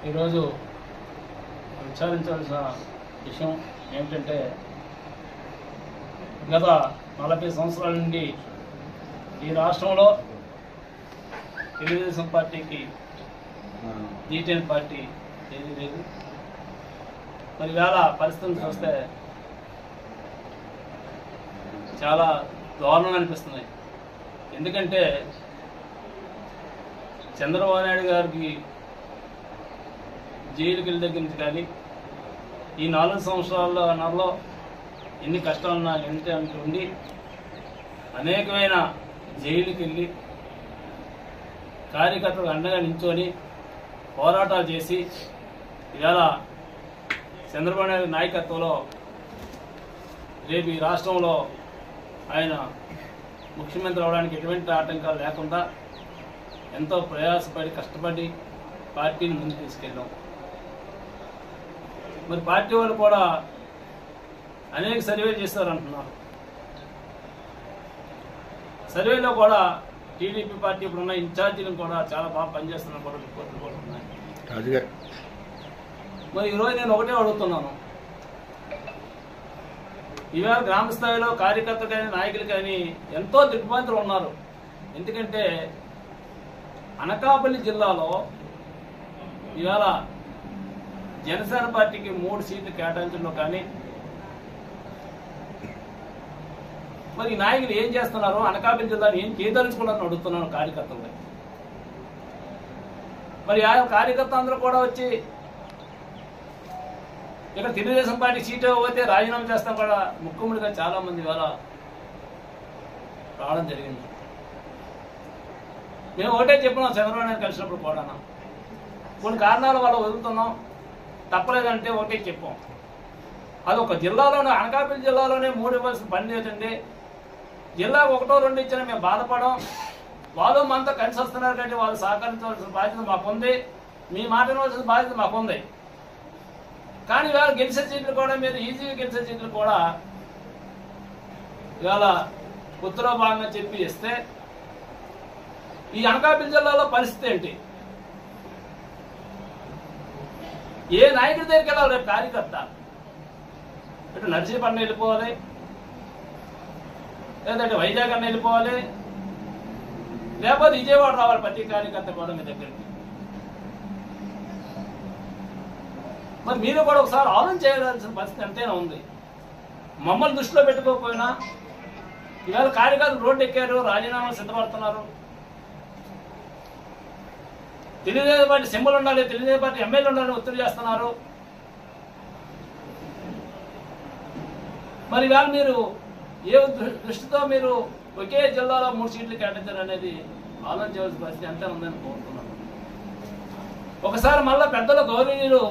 ఈరోజు విచారించాల్సిన విషయం ఏమిటంటే గత 40 సంవత్సరాల నుండి ఈ రాష్ట్రంలో తెలుగుదేశం పార్టీకి జీటీఎన్ పార్టీ ఏది లేదు. మరి వేళ పరిస్థితులు చూస్తే చాలా దారుణం అనిపిస్తున్నాయి. ఎందుకంటే చంద్రబాబు నాయుడు గారికి జైలుకి వెళ్ళి దగ్గర నుంచి కానీ ఈ 4 సంవత్సరాలలో ఎన్ని కష్టాలున్నా ఏంటి ఉండి అనేకమైన జైలుకి వెళ్ళి కార్యకర్తలకు అండగా నించొని పోరాటాలు చేసి ఇవాళ చంద్రబాబు నాయుడు నాయకత్వంలో రేపు ఈ రాష్ట్రంలో ఆయన ముఖ్యమంత్రి అవడానికి ఎటువంటి ఆటంకాలు లేకుండా ఎంతో ప్రయాసపడి కష్టపడి పార్టీని ముందుకు తీసుకెళ్ళాం. మరి పార్టీ వాళ్ళు కూడా అనేక సర్వేలు చేస్తారంటున్నారు. సర్వేలో కూడా టీడీపీ పార్టీ ఇప్పుడున్న ఇన్ఛార్జీలను కూడా చాలా బాగా పనిచేస్తున్న కూడా రిపోర్టులు కూడా ఉన్నాయి. మరి ఈరోజు నేను ఒకటే అడుగుతున్నాను, ఈవేళ గ్రామ స్థాయిలో కార్యకర్తలు కానీ నాయకులు కానీ ఎంతో దిగ్భ్రాంతులు ఉన్నారు. ఎందుకంటే అనకాపల్లి జిల్లాలో ఇవాళ జనసేన పార్టీకి 3 సీట్లు కేటాయించడంలో కానీ మరి నాయకులు ఏం చేస్తున్నారు, అనకాపల్లి జిల్లాను ఏం చేయదలుచుకున్నారని అడుగుతున్నాను కార్యకర్తలు. మరి ఆ కార్యకర్త అందరూ కూడా వచ్చి ఇక్కడ తెలుగుదేశం పార్టీ సీటు పోతే రాజీనామా చేస్తాం కూడా ముఖ్యమంత్రిగా చాలా మంది ఇవాళ రావడం జరిగింది. మేము ఒకటే చెప్పినాం, చంద్రబాబు నాయుడు కలిసినప్పుడు కూడా కొన్ని కారణాల వల్ల వదులుతున్నాం, తప్పలేదంటే ఒకటే చెప్పాం. అది ఒక జిల్లాలోనే అనకాపల్లి జిల్లాలోనే 3 ఇవ్వాల్సిన పని లేదండి. జిల్లాకు 1, 2 ఇచ్చినా మేము బాధపడం. వాళ్ళు మనతో కలిసి వస్తున్నారు కంటే వాళ్ళు సహకరించవలసిన బాధ్యత మాకుంది, మీ మాట వినవలసిన బాధ్యత మాకుంది. కానీ ఇవాళ గెలిచే సీట్లు కూడా మీరు ఈజీగా గెలిచే సీట్లు కూడా ఇవాళ ఉత్తర భాగంగా చెప్పి ఇస్తే ఈ అనకాపల్లి జిల్లాలో పరిస్థితి ఏంటి? ఏ నాయకుడి దగ్గరికి వెళ్ళాలి రేపు కార్యకర్త? ఇటు నర్సీపట్నం వెళ్ళిపోవాలి, లేదంటే వైజాగ్ అన్న వెళ్ళిపోవాలి, లేకపోతే విజయవాడ రావాలి ప్రతి కార్యకర్త కూడా మీ దగ్గరికి. మరి మీరు కూడా ఒకసారి ఆలోచన చేయాల్సిన పరిస్థితి ఎంతైనా ఉంది. మమ్మల్ని దృష్టిలో పెట్టుకోకపోయినా ఇవాళ కార్యకర్తలు రోడ్డు ఎక్కారు, రాజీనామాలు సిద్ధపడుతున్నారు. తెలుగుదేశం పార్టీ సింబల్ ఉండాలి, తెలుగుదేశం పార్టీ ఎమ్మెల్యే ఉండాలని ఒత్తిడి చేస్తున్నారు. మరి ఇవాళ మీరు ఏ దృష్టితో మీరు ఒకే జిల్లాలో 3 సీట్లు కేటాయించారు అనేది ఆలోచన చేయాల్సిన పరిస్థితి ఎంత ఉందని కోరుతున్నాను. ఒకసారి మళ్ళా పెద్దల గౌరవనీయులు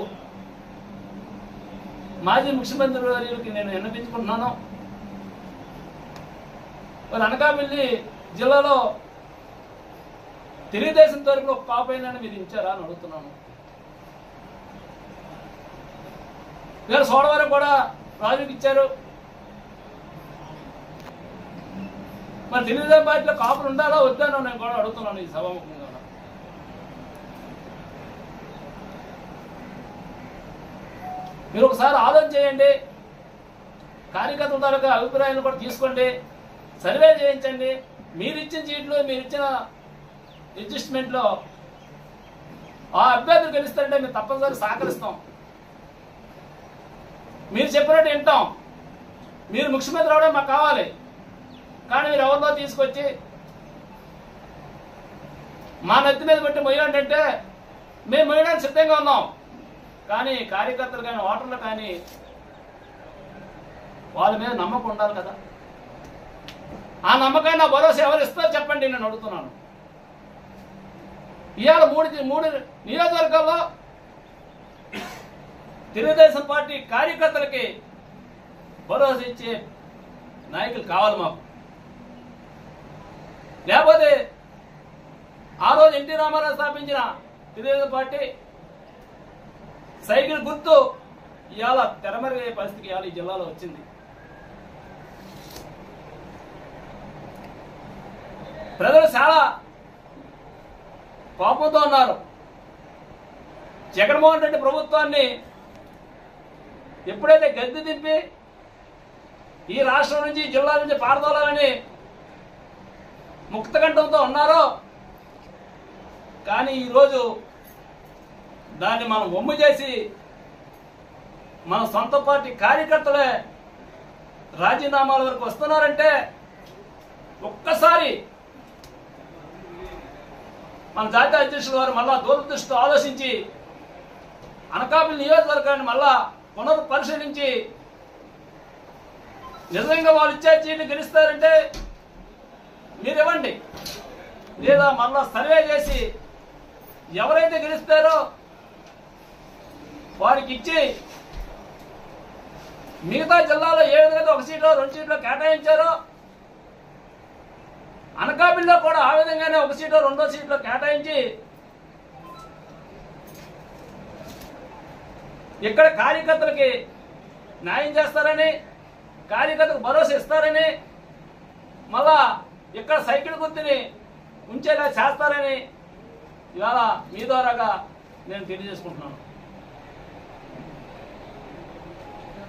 మాజీ ముఖ్యమంత్రి వర్యులకి నేను విన్నపించుకుంటున్నాను, మరి అనకాపల్లి జిల్లాలో తెలుగుదేశం తరపున ఒక కాపైనా మీరు ఇచ్చారా అని అడుగుతున్నాను. ఇవాళ సోడవరం కూడా రాజుకి ఇచ్చారు. మరి తెలుగుదేశం పార్టీలో కాపులు ఉండాలా వద్దానో నేను కూడా అడుగుతున్నాను ఈ సభాముఖంగా. మీరు ఒకసారి ఆలోచన చేయండి, కార్యకర్తల తాలూకా అభిప్రాయాలు కూడా తీసుకోండి, సర్వే చేయించండి. మీరు ఇచ్చిన సీట్లు, మీరు ఇచ్చిన అడ్జస్ట్మెంట్లో ఆ అభ్యర్థులు గెలుస్తారంటే మేము తప్పనిసరి సహకరిస్తాం. మీరు చెప్పినట్టు వింటాం. మీరు ముఖ్యమంత్రి అవడం మాకు కావాలి, కానీ మీరు ఎవరిలో తీసుకొచ్చి మా నెత్తి మీద పెట్టి మొయ్యండి అంటే మేము మొయ్యడానికి సిద్ధంగా ఉన్నాం. కానీ కార్యకర్తలు కానీ ఓటర్లు కానీ వాళ్ళ మీద నమ్మకం ఉండాలి కదా. ఆ నమ్మకాన్ని నా భరోసా ఎవరు ఇస్తారో చెప్పండి నేను అడుగుతున్నాను. ఇవాళ 3 నియోజకవర్గాల్లో తెలుగుదేశం పార్టీ కార్యకర్తలకి భరోసా ఇచ్చే నాయకులు కావాలి మాకు. లేకపోతే ఆ రోజు ఎన్టీ రామారావు స్థాపించిన తెలుగుదేశం పార్టీ సైకిల్ గుర్తు ఇవాళ తెరమరుగయ్యే పరిస్థితికి ఇవాళ ఈ జిల్లాలో వచ్చింది. ప్రజలు చాలా కోపంతో ఉన్నారు. జగన్మోహన్ రెడ్డి ప్రభుత్వాన్ని ఎప్పుడైతే గద్దె దింపి ఈ రాష్ట్రం నుంచి జిల్లా నుంచి పారదోలాలని ముక్తకంఠంతో ఉన్నారో, కానీ ఈరోజు దాన్ని మనం ఒమ్ము చేసి మన సొంత పార్టీ కార్యకర్తలే రాజీనామాల వరకు వస్తున్నారంటే ఒక్కసారి మన జాతీయ అధ్యక్షుల వారు మళ్ళా దూరదృష్టితో ఆలోచించి అనకాపల్లి నియోజకవర్గాన్ని మళ్ళా పునఃపరిశీలించి నిజంగా వాళ్ళు ఇచ్చే సీట్లు గెలుస్తారంటే మీరు ఇవ్వండి, లేదా మళ్ళా సర్వే చేసి ఎవరైతే గెలుస్తారో వారికి ఇచ్చి మిగతా జిల్లాలో ఏ విధంగా ఒక సీట్లో 2 సీట్లో కేటాయించారో అనకాపల్లిలో కూడా ఆ విధంగానే 1 సీట్లో 2వ సీట్లో కేటాయించి ఇక్కడ కార్యకర్తలకి న్యాయం చేస్తారని, కార్యకర్తలకు భరోసా ఇస్తారని, మళ్ళా ఇక్కడ సైకిల్ గుర్తుని ఉంచేలా చేస్తారని ఇవాళ మీ ద్వారాగా నేను తెలియజేసుకుంటున్నాను.